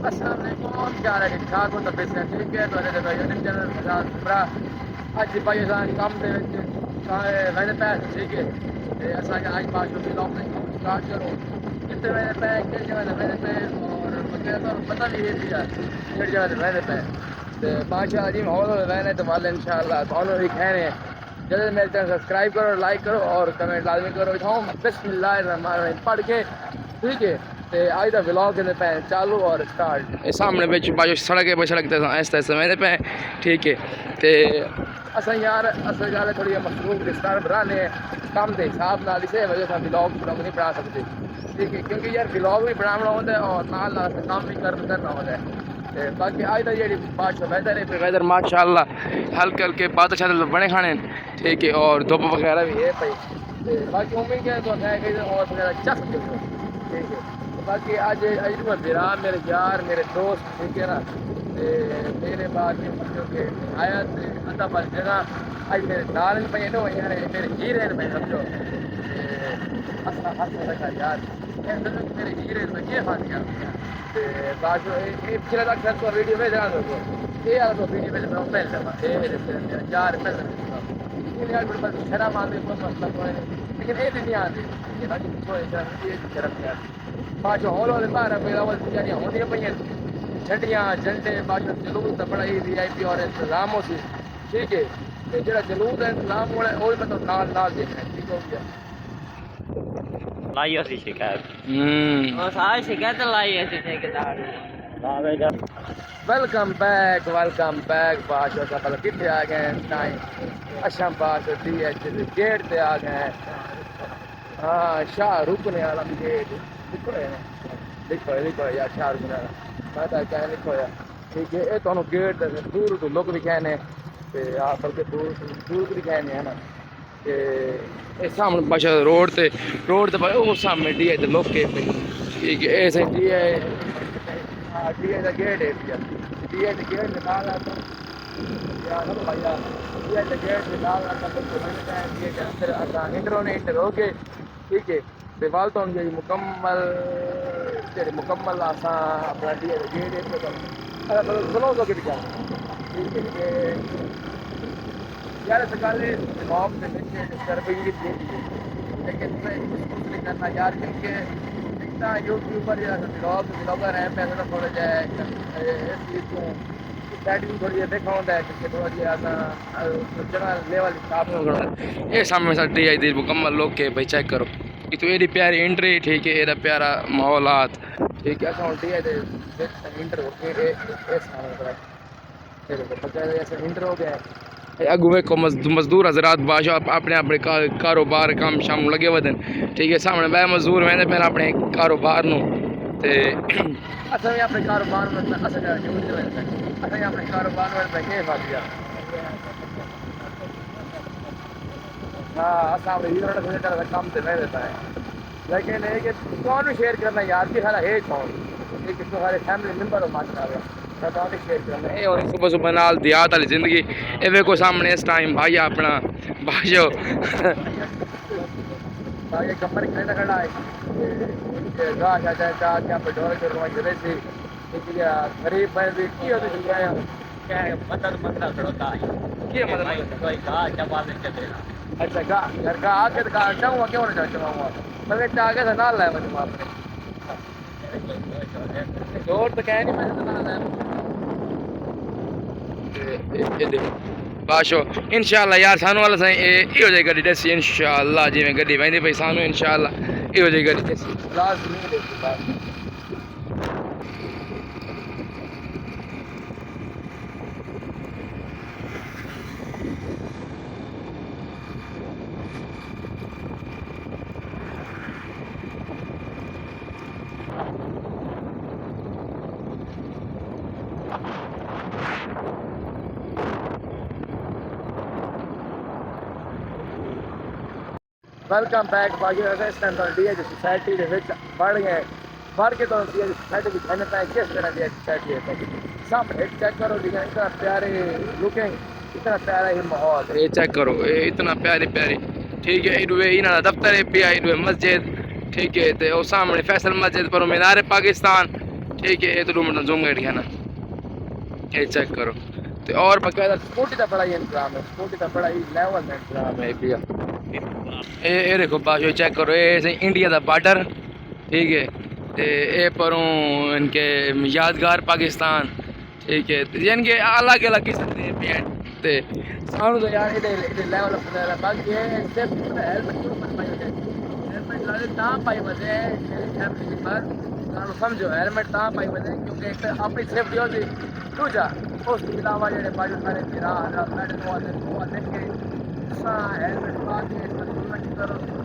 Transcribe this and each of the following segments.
السلام علیکم، کیا رہے ٹھیک ٹھاک ہو؟ طبیعت سے ٹھیک ہے؟ تو یوٹیوب چینل کے ساتھ برا اج بھائی کام دے ویسے پہ ٹھیک ہے اصل اج پاس بلاگ اسٹارٹ کرو کتنے ویسے پہ کہڑی جگہ ویسے پہ اور تو پتہ نہیں ہے کہڑی جگہ ویسے پہ تو بادشاہ جی ماحول رہنے تو والے ان شاء اللہ تو بھی کہنے ہیں جلد میرے چینل سبسکرائب کرو، لائک کرو اور کمنٹ لازمی کرو بسم اللہ الرحمن الرحیم پڑھ کے ٹھیک ہے۔ آج کا ولاگ پہ چالو اور اسٹارٹ سامنے بچ باجو سڑک ہے سڑک تے ایسے ایسے میرے پہ ٹھیک ہے تے اصل یار اصل گل تھوڑی مصروف رشتہ بنانے کام کے حساب نال اسے وجہ سے ولاگ پورا نہیں بنا سکتے ٹھیک ہے کیونکہ یار ولاگ بھی بنانا ہوتا ہے اور نال کام بھی کرنا ہوتا ہے۔ باقی آج کا جی بادشاہ ویدر ہے ویدر ماشاء اللہ ہلکے ہلکے بادل شادل بنے کھانے ٹھیک ہے اور دھوپ وغیرہ بھی ہے پی باقی امید ہے تو اور وغیرہ چس ٹھیک ہے۔ باقی اج میرا میرے یار میرے دوست ٹھیک ہے نا میرے بعد کہ آیا ادھا بل جگہ اج میرے نال پہ نو میرے ہیرے میں سمجھو ہسا یار میرے ہیرے میں یہ فن گیا بعد پچھلے تک سر کو ویڈیو بھیج رہا تھا یہ والا تو ویڈیو بھیج رہا پہلے میرا یار پہلے شرم آتے لیکن یہ نہیں آتے شرم بادشاہ ہول والے باہر میرا ہوندیاں پہ جھنڈیاں جھنڈے بادشاہ جلوس تو بڑا ہی وی آئی پی اور انتظام ہو سی ٹھیک ہے جہاں جلوس ہے انتظام ہو وہ مطلب نال دیکھنا ہے ٹھیک ہو گیا لائی اسی شکایت بس آج شکایت لائی اسی ٹھیکیدار ویلکم بیک بادشاہ کا پتہ کتنے آ گئے ٹائم اشم بادشاہ ڈی ایچ گیٹ پہ آ گئے ہیں ہاں شاہ رکنے والا گیٹ لکھو یار شاہ رکنے والا میں کیا لکھو یار ٹھیک ہے یہ تمہیں گیٹ دور تو لوگ بھی کہنے آپ بلکہ دور بھی کہنے ہے نا کہ سامنے بادشاہ روڈ تے وہ سامنے ڈی ایچ لوگ کے پہ ٹھیک ہے ایسے ڈی ایچ ڈی ایچ کا گیٹ ہے ڈی ایچ گیٹ نکال آتا گیٹ نکال آتا انٹرو نے انٹر ہو کے ٹھیک ہے دیوال تو ہوں گے مکمل آساں اپنا گیٹ سنو تو کہ ٹھیک ہے یار اس گل بلاگ کے سروس لیکن نہیں کرنا یار کیونکہ اتنا یوٹیوبر یا بلاگر ہیں پہ تھوڑا جہا اس چیز کو سیٹنگ تھوڑی جہی دیکھا ہوتا ہے کہ تھوڑا جہا جگہ لیول صاف ہوگا یہ سامنے سا ڈی آئی دی مکمل لوگ کے بھائی چیک کرو کہ تو ایڈی پیاری انٹری ٹھیک ہے ایڈا پیارا ماحولات ٹھیک ہے ایسا ڈی آئی انٹر ہو کے ایسا انٹر ہو گیا اگو ویکو مزدور حضرات بادشاہ اپنے اپنے کاروبار کام شام لگے ہوئے ہیں ٹھیک ہے سامنے بہ مزدور وہدے پہلے اپنے کاروبار نو تے اصل بھی اپنے کاروبار میں اصل اپنے کاروبار میں کے فس گیا ہاں اصل اپنے کام سے نہیں دیتا ہے لیکن یہ کہ کون بھی شیئر کرنا یار کہ سارا ہے کون یہ کتنے سارے فیملی ممبر ہو ماشاء اللہ صبح صبح نال دیہات والی زندگی یہ ویکو سامنے اس ٹائم بھائی اپنا باشو بھائی کمر کھڑا کھڑا ہے گاہ چاچا چاہ کیا پٹرول کروا جلے سے غریب بھائی بھی کی ہوتی چل رہے ہیں مدد مطلب کھڑوتا ہے کی مطلب کوئی گاہ چپا دے چلے گا اچھا گاہ گھر کا آ کے کہاں چاہوں کیوں نہیں چاہوں گا میں آگے سے نال لائے مجھے اپنے زور تو کہہ نہیں میں نال لائے باشو انشاءاللہ یار سانو والا سائیں یہ ہو جائے گا ڈیسی انشاءاللہ جی میں گڈی ویندی پئی سانو انشاءاللہ یہ ہو جائے گا ڈیسی لازمی نہیں دیکھی بات ویلکم بیک باقی اس ٹائم ڈی ایچ سوسائٹی بڑھ گئے بڑھ کے تو ڈی ایچ سوسائٹی بھی کھانے پائے کس طرح ڈی ایچ سوسائٹی ہے سب ہیڈ چیک کرو ٹھیک ہے اتنا پیارے لکنگ اتنا پیارا ہی ماحول یہ چیک کرو یہ اتنا پیاری پیاری ٹھیک ہے یہاں دفتر ہے پیا مسجد ٹھیک ہے تو وہ سامنے فیصل مسجد پر مینار پاکستان ٹھیک ہے یہ تو روم زوم کر گیا نا یہ چیک کرو تو اور باقاعدہ سکوٹی کا بڑا ہی انتظام ہے سکوٹی کا بڑا ہی لیول کا انتظام ہے بھیا یہ دیکھو باشو چیک کرو یہ انڈیا کا بارڈر ٹھیک ہے اے پروں ان کے یادگار پاکستان ٹھیک ہے یعنی کہ الگ الگ قسم کے پینٹ تے سانو تو یار یہ لیول اپ باقی یہ صرف ہیلمٹ کیوں پائی ہوتے ہیلمٹ لگے تا پائی ہوتے فیملی پر سمجھو ہیلمٹ تا پائی ہوتے کیونکہ ایک اپنی سیفٹی ہوتی دوجا اس کے علاوہ جڑے باجو سارے راہ میڈل وہ دیکھ کے ہیلمٹ پا کے سلامت کرو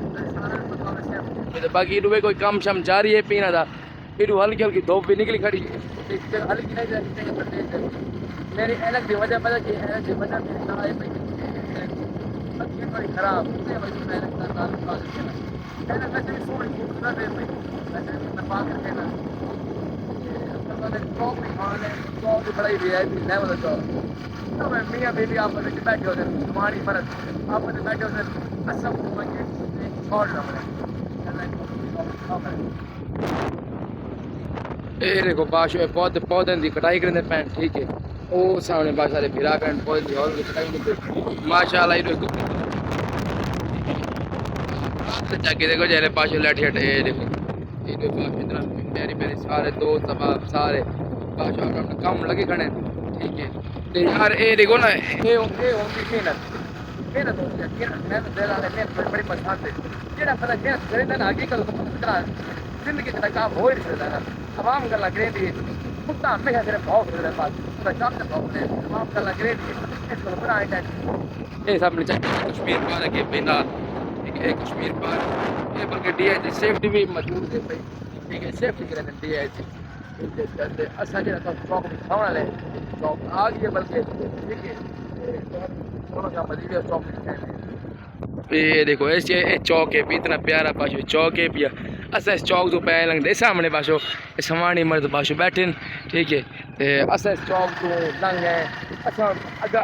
باقی روئے کوئی کم شم جاری ہے پینا تھا پھر ہلکی ہلکی دھوپ بھی نکلی کھڑی ہلکی نہیں جاتی میری اینک کی وجہ پتہ کہ اینک کی وجہ میری دوائی پہ بڑی خراب اینک ویسے بھی سوڑ خوبصورت ہے ویسے میں پا کر کے نا چوک بھی کھانا ہے چوک بھی بڑا ہی بھی ہے لیول چوک میاں بیوی آپ بیٹھے ہوتے ہیں تمہاری فرق آپ بیٹھے ہوتے ہیں سب چھوڑ یہ دیکھو باشو پودے کی کٹائی کرنے پین ٹھیک ہے وہ سامنے بہت سارے پھرا پین پودے کی اور کٹائی کرتے ماشاء اللہ جاگے دیکھو جہلے باشو لیٹ ہٹ یہ دیکھو اتنا پیاری پیاری سارے دوست احباب سارے باشو اپنا کام لگے کھڑے ٹھیک ہے یار یہ دیکھو نا یہ ہوتی محنت ہوتی ہے محنت دے رہا محنت بڑی پسند ہے جہاں پتہ محنت کرے نا حقیقت زندگی کا کام ہو ہی سکتا ہے تمام گلا کریں دی کتا ہمیشہ صرف بہت میرے پاس پورا شام سے بہت ہے تمام گلا کریں دی اس کو بڑا ٹائم یہ سب نے چاہیے کشمیر پار کے بنا ٹھیک ہے کشمیر پار یہ بلکہ ڈی آئی جی سیفٹی بھی موجود ہے بھائی ٹھیک ہے سیفٹی کریں ڈی آئی جی اصل جہاں چوک کھاؤ والے چوک آ گئی بلکہ ٹھیک ہے دونوں کا مزید چوک یہ دیکھو اس چوک ہے بھی اتنا پیارا پاشو چوک ہے پیا اصل اس چوک تو پہ لنگ دے سامنے پاشو سمانی مرد پاشو بیٹھے ٹھیک ہے اصل اس چوک تو لنگ ہے اصل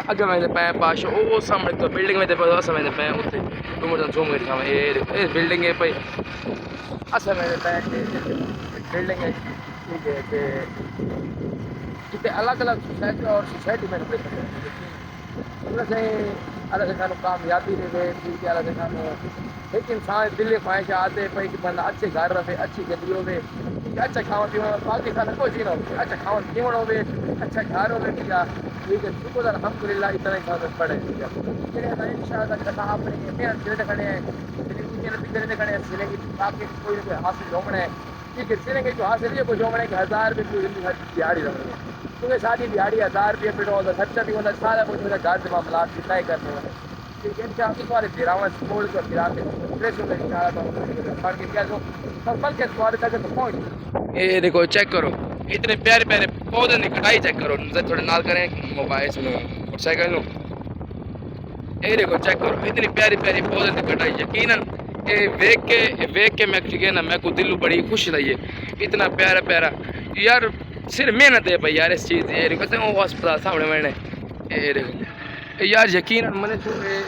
اگے میں پہ پاشو وہ سامنے تو بلڈنگ میں پہ اصل میں پہ اتنے تو مجھے زوم کر دکھاواں یہ دیکھو یہ بلڈنگ ہے پئی اصل میں پہ بلڈنگ ہے ٹھیک ہے تے الگ الگ سوسائٹی اور سوسائٹی میں الگ سانو کامیابی دے ٹھیک ہے الگ سانو ایک انسان دل خواہشات ہے کہ بندہ اچھے گھر رہے اچھی گدی ہوے اچھا کھانا پینا پاکستان کوئی چیز نہ ہو اچھا کھانا پینا ہوے اچھا گھر ہوے ٹھیک ہے شکر الحمدللہ اتنا ہی پڑے ٹھیک ہے ان شاء اللہ تعالیٰ آپ نے محنت کرتے کھڑے ہیں کرتے کھڑے ہیں سلے کی باقی کوئی نہ کوئی حاصل ہونا ہے ٹھیک ہے سلے کے جو حاصل ہے کچھ ہونا ہے کہ 1000 روپئے دیہڑی رہے کیونکہ ساری دیہڑی 1000 روپئے پیٹرول کا خرچہ بھی ہوتا ہے سارا کچھ میرا گھر سے معاملات کتنا ہی کرنے ہونے ٹھیک ہے ان شاء اللہ سارے پھراوا سپورٹ کر یہ دیکھو چیک کرو اتنے پیارے پیارے پودے کی کٹائی چیک کرو تھوڑے نال کریں موبائل موٹر سائیکل یہ دیکھو چیک کرو اتنی پیاری پیاری پودے کی کٹائی یقیناً یہ ویک کے میں ٹھیک ہے نا میں کو دل بڑی خوش رہی ہے اتنا پیارا پیارا یار صرف محنت ہے بھائی یار اس چیز یہ دیکھو وہ ہسپتال سامنے میں یہ دیکھو یار یقیناً میں نے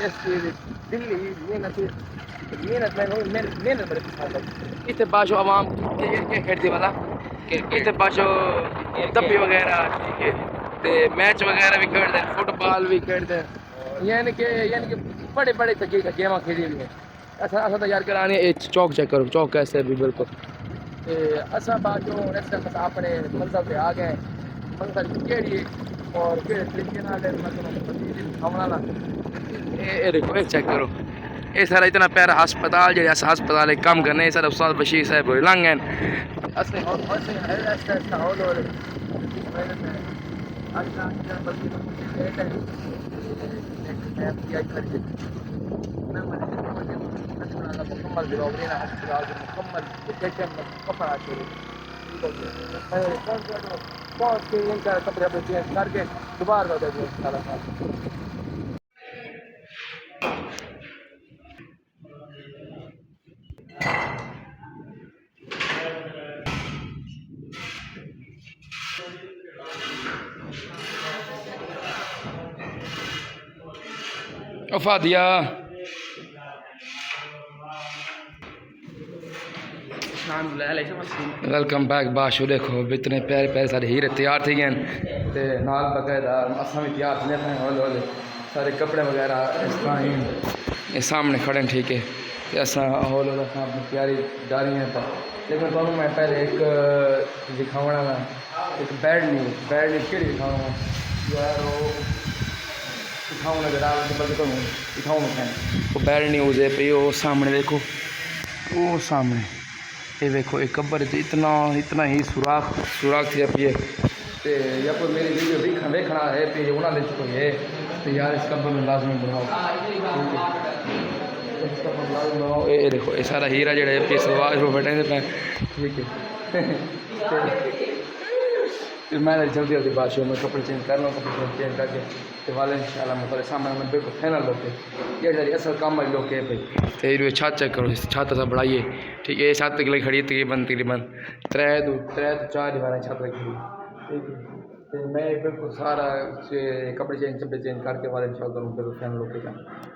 اس چیز دل ہی محنت محنت بڑی پسند ہے اتنے باشو عوام کھیلتی والا اتنے باشو دبی وغیرہ ٹھیک ہے میچ وغیرہ بھی کھیلتے ہیں فٹ بال بھی کھیلتے ہیں یعنی کہ بڑے بڑے گیماں کھیلی ہوئی ہیں ایسا تو یار کرانے یہ چوک چیک کرو چوک کیسے بھی بالکل اصل بات جو اس وقت اپنے منزل پہ آ گئے منزل کیڑی اور کہڑے طریقے یہ دیکھو چیک کرو یہ سارا اتنا پیارا ہسپتال جی ہسپتال کام کرنے سارا استاد بشیر صاحب لنگ ہیں مکمل کپڑے چینج کر کے دوبارہ افادیہ ویلکم بیک باشو دیکھو اتنے پیارے پیارے سارے ہیرے تیار تھی گئے تے نال باقاعدہ اساں بھی تیار تھے ہولے ہولے سارے کپڑے وغیرہ اس طرح ہی یہ سامنے کھڑے ہیں ٹھیک ہے تے اساں ہولے ہولے اپنی تیاری جاری ہیں لیکن تمہیں میں پہلے ایک دکھاؤنا وا ایک بیڈ نیوز کہڑی دکھاؤں یار وہ دکھاؤں گا ذرا بلکہ تمہیں دکھاؤں گا وہ بیڈ نیوز ہے پہ وہ سامنے دیکھو وہ سامنے یہ دیکھو ایک قبر اتنا ہی سوراخ تھی پی ہے یا کوئی میری ویڈیو دیکھنا ہے پہ انہوں نے کوئی ہے تو یار اس قبر میں لازمی بناؤ اس قبر میں لازمی بناؤ یہ دیکھو یہ سارا ہیرا جڑا ہے پی سلواج وہ بٹے پہ ٹھیک ہے پھر میں جلدی بادشاہ میں کپڑے چینج کر لوں کپڑے چینج کر کے والے ان شاء اللہ میں سامنے میں بالکل فائنل لوگ یہ ساری اصل کام والی لوگ پہ تو یہ چھت چیک کرو چھت سب بڑھائیے ٹھیک ہے یہ چھت کے لیے کھڑی تقریباً 3 تو 4 دیواریں چھت لگی ہوئی ٹھیک ہے میں بالکل سارا کپڑے چینج کر کے والے ان شاء اللہ بالکل فائنل لوگ